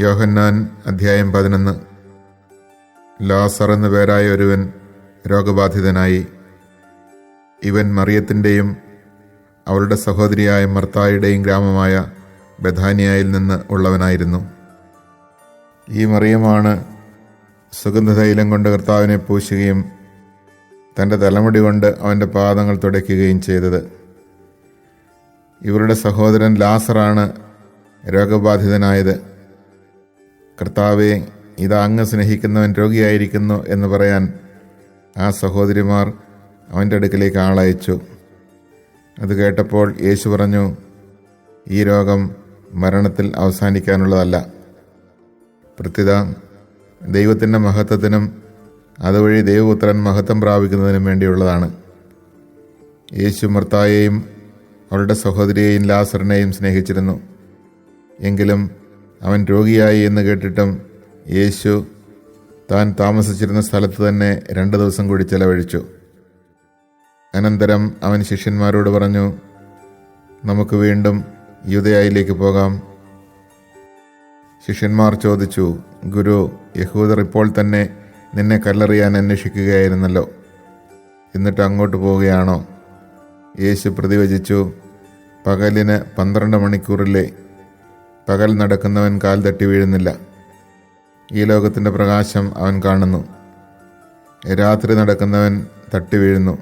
യോഹന്നാൻ അധ്യായം 11. ലാസർ എന്നു പേരായ ഒരുവൻ രോഗബാധിതനായി. ഇവൻ മറിയത്തിൻ്റെയും അവളുടെ സഹോദരിയായ മർത്തായുടെയും ഗ്രാമമായ ബഥാനിയായിൽ നിന്ന് ഉള്ളവനായിരുന്നു. ഈ മറിയമാണ് സുഗന്ധതൈലം കൊണ്ട് കർത്താവിനെ പൂശുകയും തൻ്റെ തലമുടി കൊണ്ട് അവൻ്റെ പാദങ്ങൾ തുടയ്ക്കുകയും ചെയ്തത്. ഇവരുടെ സഹോദരൻ ലാസറാണ് രോഗബാധിതനായത്. കർത്താവെ, ഇതാ അങ്ങ് സ്നേഹിക്കുന്നവൻ രോഗിയായിരിക്കുന്നു എന്ന് പറയാൻ ആ സഹോദരിമാർ അവൻ്റെ അടുക്കിലേക്ക് ആളയച്ചു. അത് കേട്ടപ്പോൾ യേശു പറഞ്ഞു, ഈ രോഗം മരണത്തിൽ അവസാനിക്കാനുള്ളതല്ല. പ്രത്യുത ദൈവത്തിൻ്റെ മഹത്വത്തിനും അതുവഴി ദൈവപുത്രൻ മഹത്വം പ്രാപിക്കുന്നതിനും വേണ്ടിയുള്ളതാണ്. യേശു മർത്തായെയും അവളുടെ സഹോദരിയെയും ലാസറിനെയും സ്നേഹിച്ചിരുന്നു. എങ്കിലും അവൻ രോഗിയായി എന്ന് കേട്ടിട്ടും യേശു താൻ താമസിച്ചിരുന്ന സ്ഥലത്ത് തന്നെ 2 ദിവസം കൂടി ചെലവഴിച്ചു. അനന്തരം അവൻ ശിഷ്യന്മാരോട് പറഞ്ഞു, നമുക്ക് വീണ്ടും യൂദയായിലേക്ക് പോകാം. ശിഷ്യന്മാർ ചോദിച്ചു, ഗുരു, യഹൂദർ ഇപ്പോൾ തന്നെ നിന്നെ കല്ലെറിയാൻ അന്വേഷിക്കുകയായിരുന്നല്ലോ, എന്നിട്ട് അങ്ങോട്ട് പോവുകയാണോ? യേശു പ്രതിവചിച്ചു, പകലിന് 12 മണിക്കൂറില്ലേ? പകൽ നടക്കുന്നവൻ കാൽ തട്ടി വീഴുന്നില്ല. ഈ ലോകത്തിൻ്റെ പ്രകാശം അവൻ കാണുന്നു. രാത്രി നടക്കുന്നവൻ തട്ടി വീഴുന്നു,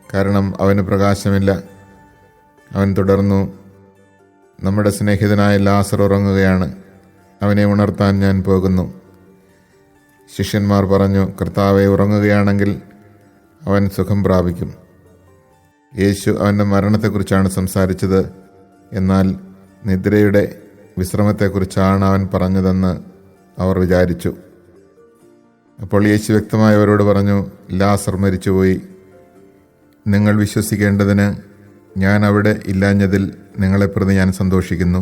കാരണം അവന് പ്രകാശമില്ല. അവൻ തുടർന്നു, നമ്മുടെ സ്നേഹിതനായ ലാസർ ഉറങ്ങുകയാണ്, അവനെ ഉണർത്താൻ ഞാൻ പോകുന്നു. ശിഷ്യന്മാർ പറഞ്ഞു, കർത്താവെ, ഉറങ്ങുകയാണെങ്കിൽ അവൻ സുഖം പ്രാപിക്കും. യേശു അവൻ്റെ മരണത്തെക്കുറിച്ചാണ് സംസാരിച്ചത്, എന്നാൽ നിദ്രയുടെ വിശ്രമത്തെക്കുറിച്ചാണ് അവൻ പറഞ്ഞതെന്ന് അവർ വിചാരിച്ചു. അപ്പോൾ യേശു വ്യക്തമായി അവരോട് പറഞ്ഞു, ലാസർ മരിച്ചുപോയി. നിങ്ങൾ വിശ്വസിക്കേണ്ടതിന് ഞാൻ അവിടെ ഇല്ലാഞ്ഞതിൽ നിങ്ങളെപ്രതി ഞാൻ സന്തോഷിക്കുന്നു.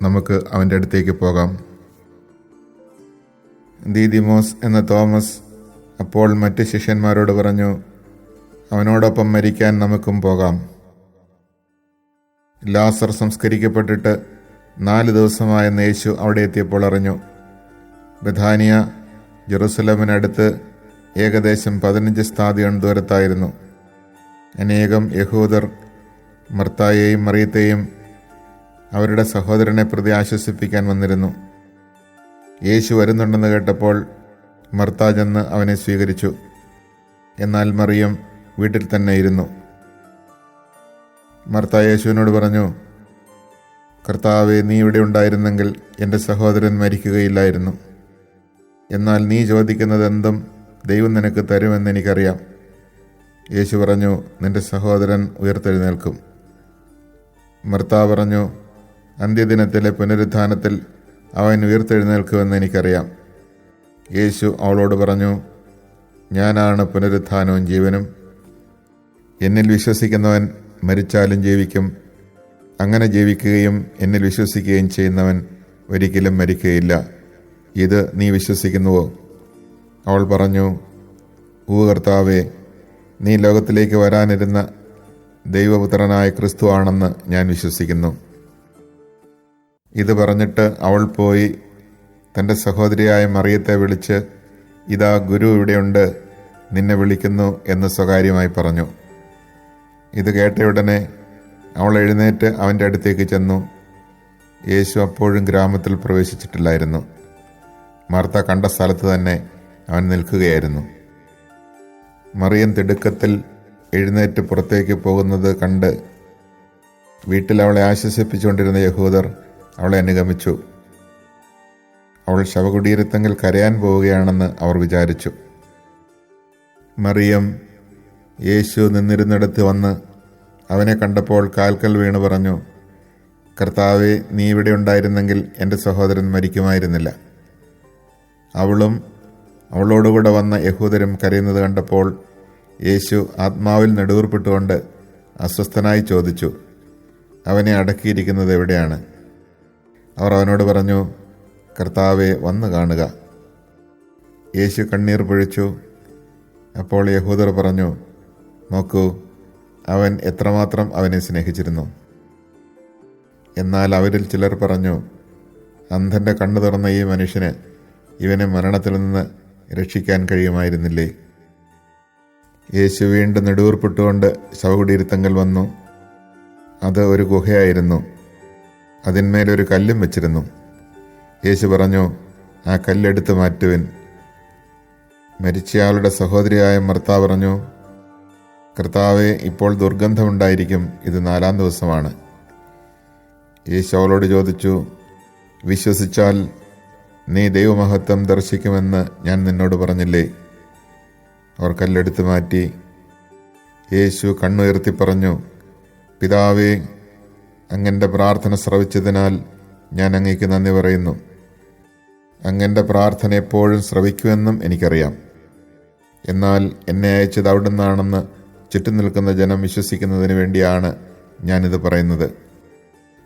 നമുക്ക് അവൻ്റെ അടുത്തേക്ക് പോകാം. ദീദിമോസ് എന്ന തോമസ് അപ്പോൾ മറ്റ് ശിഷ്യന്മാരോട് പറഞ്ഞു, അവനോടൊപ്പം മരിക്കാൻ നമുക്കും പോകാം. ലാസർ സംസ്കരിക്കപ്പെട്ടിട്ട് 4 ദിവസമായെന്ന് യേശു അവിടെ എത്തിയപ്പോൾ അറിഞ്ഞു. ബഥാനിയ ജെറുസലേമിനടുത്ത് ഏകദേശം 15 സ്ഥാദിയോൺ ദൂരത്തായിരുന്നു. അനേകം യഹൂദർ മർത്തായെയും മറിയത്തെയും അവരുടെ സഹോദരനെ പ്രതി ആശ്വസിപ്പിക്കാൻ വന്നിരുന്നു. യേശു വരുന്നുണ്ടെന്ന് കേട്ടപ്പോൾ മർത്ത ചെന്ന് അവനെ സ്വീകരിച്ചു. എന്നാൽ മറിയം വീട്ടിൽ തന്നെ ഇരുന്നു. മർത്ത യേശുവിനോട് പറഞ്ഞു, കർത്താവെ, നീ ഇവിടെ ഉണ്ടായിരുന്നെങ്കിൽ എൻ്റെ സഹോദരൻ മരിക്കുകയില്ലായിരുന്നു. എന്നാൽ നീ ചോദിക്കുന്നത് എന്തും ദൈവം നിനക്ക് തരുമെന്ന് എനിക്കറിയാം. യേശു പറഞ്ഞു, നിന്റെ സഹോദരൻ ഉയർത്തെഴുന്നേൽക്കും. മർത്ത പറഞ്ഞു, അന്ത്യദിനത്തിലെ പുനരുത്ഥാനത്തിൽ അവൻ ഉയർത്തെഴുന്നേൽക്കുമെന്ന് എനിക്കറിയാം. യേശു അവളോട് പറഞ്ഞു, ഞാനാണ് പുനരുത്ഥാനവും ജീവനും. എന്നിൽ വിശ്വസിക്കുന്നവൻ മരിച്ചാലും ജീവിക്കും. അങ്ങനെ ജീവിക്കുകയും എന്നിൽ വിശ്വസിക്കുകയും ചെയ്യുന്നവൻ ഒരിക്കലും മരിക്കുകയില്ല. ഇത് നീ വിശ്വസിക്കുന്നുവോ? അവൾ പറഞ്ഞു, കർത്താവേ, നീ ലോകത്തിലേക്ക് വരാനിരുന്ന ദൈവപുത്രനായ ക്രിസ്തു ആണെന്ന് ഞാൻ വിശ്വസിക്കുന്നു. ഇത് പറഞ്ഞിട്ട് അവൾ പോയി തൻ്റെ സഹോദരിയായ മറിയത്തെ വിളിച്ച്, ഇതാ ഗുരു ഇവിടെയുണ്ട്, നിന്നെ വിളിക്കുന്നു എന്ന് സ്വകാര്യമായി പറഞ്ഞു. ഇത് കേട്ടയുടനെ അവൾ എഴുന്നേറ്റ് അവൻ്റെ അടുത്തേക്ക് ചെന്നു. യേശു അപ്പോഴും ഗ്രാമത്തിൽ പ്രവേശിച്ചിട്ടില്ലായിരുന്നു. മാർത്ത കണ്ട സ്ഥലത്ത് തന്നെ അവൻ നിൽക്കുകയായിരുന്നു. മറിയം തിടുക്കത്തിൽ എഴുന്നേറ്റ് പുറത്തേക്ക് പോകുന്നത് കണ്ട് വീട്ടിൽ അവളെ ആശ്വസിപ്പിച്ചുകൊണ്ടിരുന്ന യഹൂദർ അവളെ അനുഗമിച്ചു. അവൾ ശവകുടീരത്തെങ്കിൽ കരയാൻ പോവുകയാണെന്ന് അവർ വിചാരിച്ചു. മറിയം യേശു നിന്നിരുന്നിടത്ത് വന്ന് അവനെ കണ്ടപ്പോൾ കാൽക്കൽ വീണ് പറഞ്ഞു, കർത്താവെ, നീ ഇവിടെ ഉണ്ടായിരുന്നെങ്കിൽ എൻ്റെ സഹോദരൻ മരിക്കുമായിരുന്നില്ല. അവളും അവളോടുകൂടെ വന്ന യഹൂദരും കരയുന്നത് കണ്ടപ്പോൾ യേശു ആത്മാവിൽ നെടുവീർപ്പിട്ടുകൊണ്ട് അസ്വസ്ഥനായി ചോദിച്ചു, അവനെ അടക്കിയിരിക്കുന്നത് എവിടെയാണ്? അവർ അവനോട് പറഞ്ഞു, കർത്താവെ, വന്ന് കാണുക. യേശു കണ്ണീർ പൊഴിച്ചു. അപ്പോൾ യഹൂദർ പറഞ്ഞു, നോക്കൂ, അവൻ എത്രമാത്രം അവനെ സ്നേഹിച്ചിരുന്നു. എന്നാൽ അവരിൽ ചിലർ പറഞ്ഞു, അന്ധൻ്റെ കണ്ണു തുറന്ന ഈ മനുഷ്യന് ഇവനെ മരണത്തിൽ നിന്ന് രക്ഷിക്കാൻ കഴിയുമായിരുന്നില്ലേ? യേശു വീണ്ടും നെടുവീർപ്പിട്ടുകൊണ്ട് ശവകുടീരത്തങ്കൽ വന്നു. അത് ഒരു ഗുഹയായിരുന്നു. അതിന്മേലൊരു കല്ലും വെച്ചിരുന്നു. യേശു പറഞ്ഞു, ആ കല്ലെടുത്ത് മാറ്റുവിൻ. മരിച്ചയാളുടെ സഹോദരിയായ മർത്ത പറഞ്ഞു, കർത്താവേ, ഇപ്പോൾ ദുർഗന്ധമുണ്ടായിരിക്കും, ഇത് 4-ാം ദിവസമാണ്. യേശു അവളോട് ചോദിച്ചു, വിശ്വസിച്ചാൽ നീ ദൈവമഹത്വം ദർശിക്കുമെന്ന് ഞാൻ നിന്നോട് പറഞ്ഞില്ലേ? അവർ കല്ലെടുത്ത് മാറ്റി. യേശു കണ്ണുയർത്തി പറഞ്ഞു, പിതാവേ, അങ്ങൻ്റെ പ്രാർത്ഥന ശ്രവിച്ചതിനാൽ ഞാൻ അങ്ങേക്ക് നന്ദി പറയുന്നു. അങ്ങൻ്റെ പ്രാർത്ഥന എപ്പോഴും ശ്രവിക്കുമെന്നും എനിക്കറിയാം. എന്നാൽ എന്നെ അയച്ചത് അവിടുന്നാണെന്ന് ചുറ്റും നിൽക്കുന്ന ജനം വിശ്വസിക്കുന്നതിന് വേണ്ടിയാണ് ഞാനിത് പറയുന്നത്.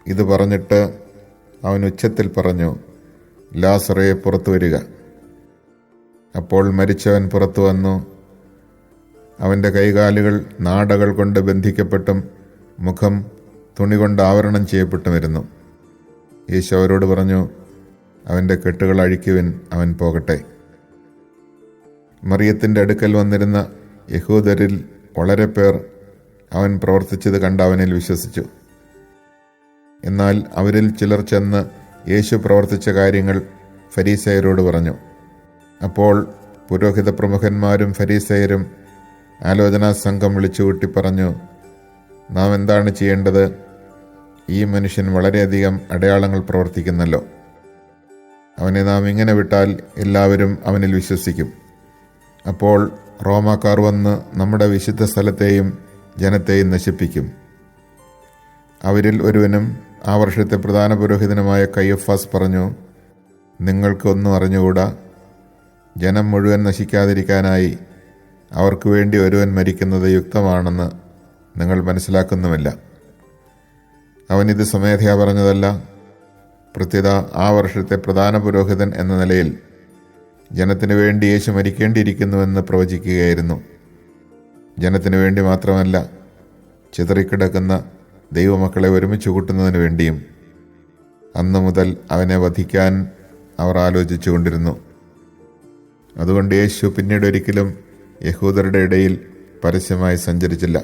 ഇത് പറഞ്ഞിട്ട് അവൻ ഉച്ചത്തിൽ പറഞ്ഞു, ലാസറേ, പുറത്തു വരിക. അപ്പോൾ മരിച്ചവൻ പുറത്തു വന്നു. അവൻ്റെ കൈകാലുകൾ നാടകൾ കൊണ്ട് ബന്ധിക്കപ്പെട്ടും മുഖം തുണി കൊണ്ട് ആവരണം ചെയ്യപ്പെട്ടുമിരുന്നു. യേശു അവരോട് പറഞ്ഞു, അവൻ്റെ കെട്ടുകൾ അഴിക്കുവിൻ, അവൻ പോകട്ടെ. മറിയത്തിൻ്റെ അടുക്കൽ വന്നിരുന്ന യഹൂദരിൽ വളരെ പേർ അവൻ പ്രവർത്തിച്ചത് കണ്ട് അവനിൽ വിശ്വസിച്ചു. എന്നാൽ അവരിൽ ചിലർ ചെന്ന് യേശു പ്രവർത്തിച്ച കാര്യങ്ങൾ ഫരീസയരോട് പറഞ്ഞു. അപ്പോൾ പുരോഹിത പ്രമുഖന്മാരും ഫരീസയരും ആലോചനാ സംഘം വിളിച്ചുകൂട്ടി പറഞ്ഞു, നാം എന്താണ് ചെയ്യേണ്ടത്? ഈ മനുഷ്യൻ വളരെയധികം അടയാളങ്ങൾ പ്രവർത്തിക്കുന്നല്ലോ. അവനെ നാം ഇങ്ങനെ വിട്ടാൽ എല്ലാവരും അവനിൽ വിശ്വസിക്കും. അപ്പോൾ റോമാക്കാർ വന്ന് നമ്മുടെ വിശുദ്ധ സ്ഥലത്തെയും ജനത്തെയും നശിപ്പിക്കും. അവരിൽ ഒരുവനും ആ വർഷത്തെ പ്രധാന പുരോഹിതനുമായ കയ്യഫാസ് പറഞ്ഞു, നിങ്ങൾക്കൊന്നും അറിഞ്ഞുകൂടാ. ജനം മുഴുവൻ നശിക്കാതിരിക്കാനായി അവർക്ക് വേണ്ടി ഒരുവൻ മരിക്കുന്നത് യുക്തമാണെന്ന് നിങ്ങൾ മനസ്സിലാക്കുന്നുമില്ല. അവനിത് സ്വമേധയാ പറഞ്ഞതല്ല. പ്രത്യുത ആ വർഷത്തെ പ്രധാന പുരോഹിതൻ എന്ന നിലയിൽ ജനത്തിനു വേണ്ടി യേശു മരിക്കേണ്ടിയിരിക്കുന്നുവെന്ന് പ്രവചിക്കുകയായിരുന്നു. ജനത്തിനു വേണ്ടി മാത്രമല്ല, ചിതറിക്കിടക്കുന്ന ദൈവമക്കളെ ഒരുമിച്ച് കൂട്ടുന്നതിന് വേണ്ടിയും. അന്നു മുതൽ അവനെ വധിക്കാൻ അവർ ആലോചിച്ചു കൊണ്ടിരുന്നു. അതുകൊണ്ട് യേശു പിന്നീട് ഒരിക്കലും യഹൂദരുടെ ഇടയിൽ പരസ്യമായി സഞ്ചരിച്ചില്ല.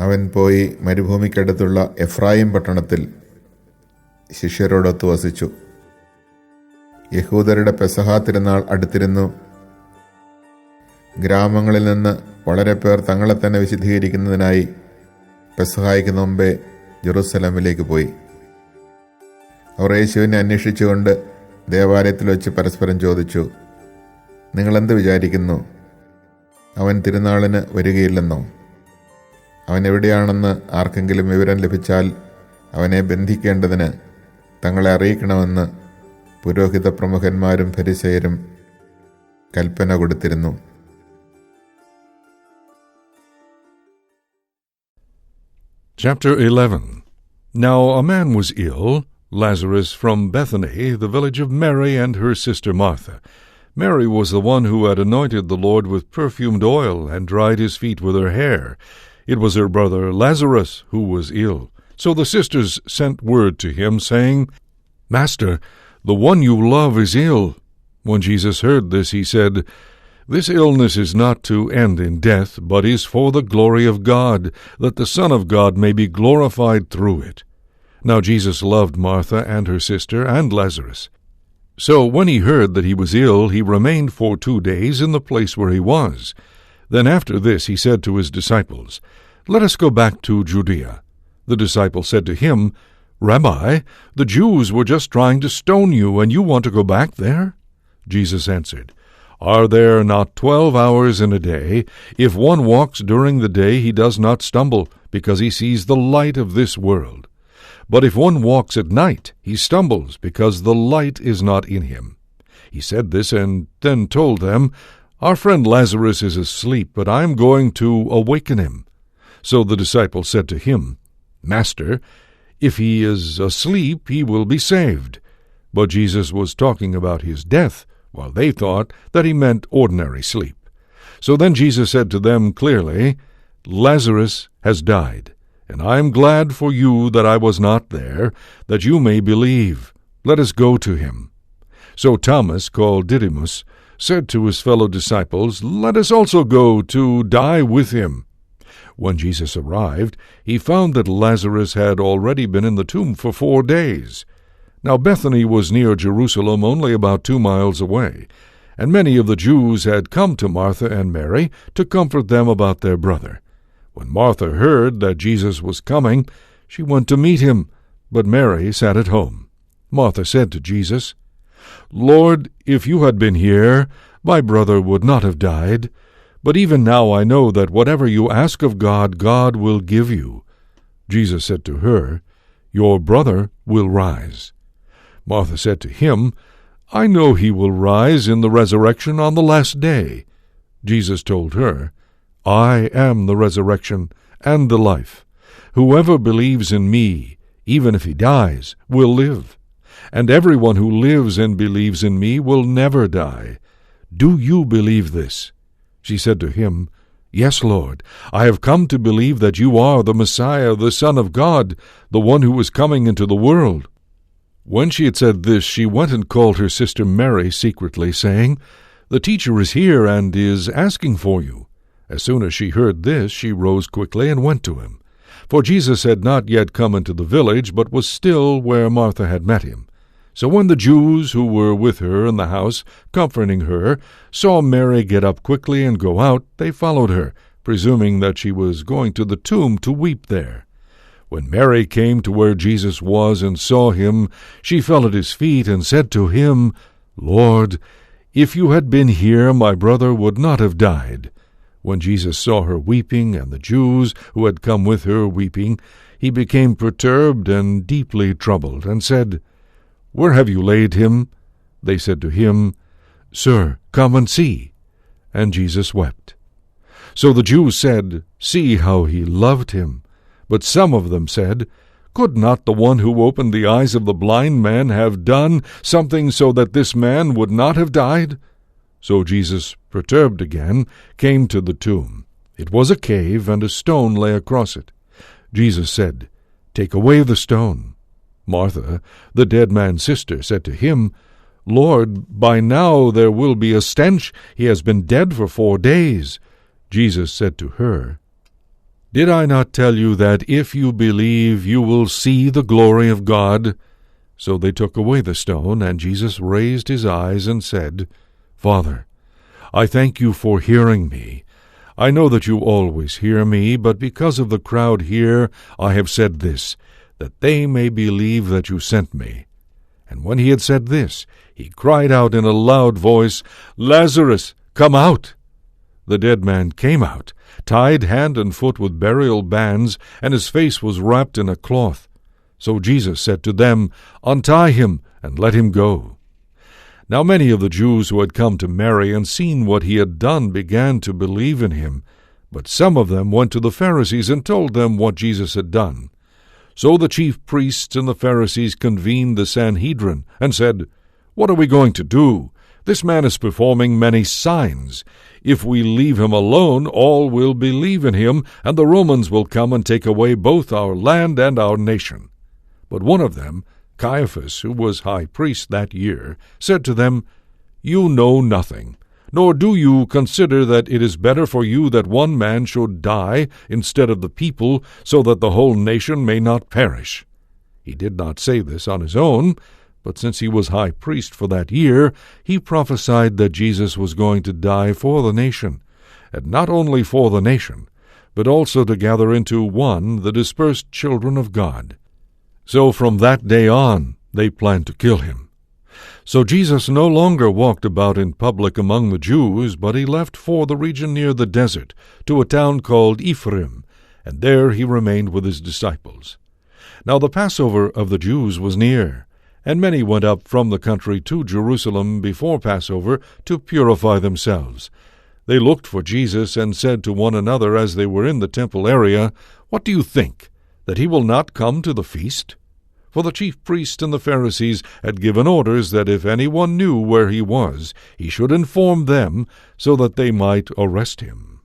അവൻ പോയി മരുഭൂമിക്കടുത്തുള്ള എഫ്രായിം പട്ടണത്തിൽ ശിഷ്യരോടൊത്ത് വസിച്ചു. യഹൂദരുടെ പെസഹാ തിരുനാൾ അടുത്തിരുന്നു. ഗ്രാമങ്ങളിൽ നിന്ന് വളരെ പേർ തങ്ങളെ തന്നെ വിശുദ്ധീകരിക്കുന്നതിനായി പെസഹായ്ക്ക് മുമ്പേ ജെറുസലേമിലേക്ക് പോയി. അവർ യേശുവിനെ അന്വേഷിച്ചുകൊണ്ട് ദേവാലയത്തിൽ വെച്ച് പരസ്പരം ചോദിച്ചു, നിങ്ങളെന്ത് വിചാരിക്കുന്നു? അവൻ തിരുനാളിന് വരികയില്ലെന്നോ? അവൻ എവിടെയാണെന്ന് ആർക്കെങ്കിലും വിവരം ലഭിച്ചാൽ അവനെ ബന്ധിക്കേണ്ടതിന് തങ്ങളെ അറിയിക്കണമെന്ന് പുരോഹിത പ്രമുഖന്മാരും ഫരിസയരും കൽപ്പന കൊടുത്തിരുന്നു. Chapter 11. Now a man was ill, Lazarus from Bethany, the village of Mary and her sister Martha. Mary was the one who had anointed the Lord with perfumed oil and dried his feet with her hair. It was her brother Lazarus who was ill. So the sisters sent word to him, saying, Master, the one you love is ill. When Jesus heard this, he said, This illness is not to end in death, but is for the glory of God, that the Son of God may be glorified through it. Now Jesus loved Martha and her sister and Lazarus. So when he heard that he was ill, he remained for 2 days in the place where he was. Then after this he said to his disciples, Let us go back to Judea. The disciples said to him, Rabbi, the Jews were just trying to stone you, and you want to go back there? Jesus answered, Are there not 12 hours in a day? If one walks during the day, he does not stumble, because he sees the light of this world. But if one walks at night, he stumbles, because the light is not in him. He said this, and then told them, Our friend Lazarus is asleep, but I am going to awaken him. So the disciples said to him, Master, if he is asleep, he will be saved. But Jesus was talking about his death, while they thought that he meant ordinary sleep. So then Jesus said to them clearly, Lazarus has died, and I am glad for you that I was not there, that you may believe. Let us go to him." So Thomas, called Didymus, said to his fellow disciples, "Let us also go to die with him." When Jesus arrived, he found that Lazarus had already been in the tomb for 4 days. Now Bethany was near Jerusalem, only about 2 miles away, and many of the Jews had come to Martha and Mary to comfort them about their brother. When Martha heard that Jesus was coming, she went to meet him, but Mary sat at home. Martha said to Jesus, "Lord, if you had been here, my brother would not have died. But even now I know that whatever you ask of God, God will give you." Jesus said to her, "Your brother will rise." Martha said to him, "I know he will rise in the resurrection on the last day." Jesus told her, "I am the resurrection and the life. Whoever believes in me, even if he dies, will live. And everyone who lives and believes in me will never die. Do you believe this?" She said to him, "Yes, Lord, I have come to believe that you are the Messiah, the Son of God, the one who is coming into the world." When she had said this, she went and called her sister Mary secretly, saying, "The teacher is here and is asking for you." As soon as she heard this, she rose quickly and went to him. For Jesus had not yet come into the village, but was still where Martha had met him. So when the Jews who were with her in the house, comforting her, saw Mary get up quickly and go out, they followed her, presuming that she was going to the tomb to weep there. When Mary came to where Jesus was and saw him, she fell at his feet and said to him, "Lord, if you had been here, my brother would not have died." When Jesus saw her weeping, and the Jews who had come with her weeping, he became perturbed and deeply troubled, and said, "Where have you laid him?" They said to him, "Sir, come and see." And Jesus wept. So the Jews said, "See how he loved him." But some of them said, "Could not the one who opened the eyes of the blind man have done something so that this man would not have died?" So Jesus, perturbed again, came to the tomb. It was a cave, and a stone lay across it. Jesus said, "Take away the stone." Martha, the dead man's sister, said to him, "Lord, by now there will be a stench. He has been dead for 4 days." Jesus said to her, "Did I not tell you that if you believe you will see the glory of God?" So they took away the stone, and Jesus raised his eyes and said, "Father, I thank you for hearing me. I know that you always hear me, but because of the crowd here I have said this, that they may believe that you sent me." And when he had said this, he cried out in a loud voice, "Lazarus, come out!" The dead man came out, tied hand and foot with burial bands, and his face was wrapped in a cloth. So Jesus said to them, "Untie him, and let him go." Now many of the Jews who had come to Mary and seen what he had done began to believe in him, but some of them went to the Pharisees and told them what Jesus had done. So the chief priests and the Pharisees convened the Sanhedrin and said, "What are we going to do? This man is performing many signs. If we leave him alone, all will believe in him, and the Romans will come and take away both our land and our nation." But one of them, Caiaphas, who was high priest that year, said to them, "You know nothing, nor do you consider that it is better for you that one man should die instead of the people, so that the whole nation may not perish." He did not say this on his own, but since he was high priest for that year, he prophesied that Jesus was going to die for the nation, and not only for the nation, but also to gather into one the dispersed children of God. So from that day on they planned to kill him. So Jesus no longer walked about in public among the Jews, but he left for the region near the desert, to a town called Ephraim, and there he remained with his disciples. Now the Passover of the Jews was near, and many went up from the country to Jerusalem before Passover to purify themselves. They looked for Jesus and said to one another as they were in the temple area, "What do you think, that he will not come to the feast?" For the chief priests and the Pharisees had given orders that if anyone knew where he was, he should inform them, so that they might arrest him.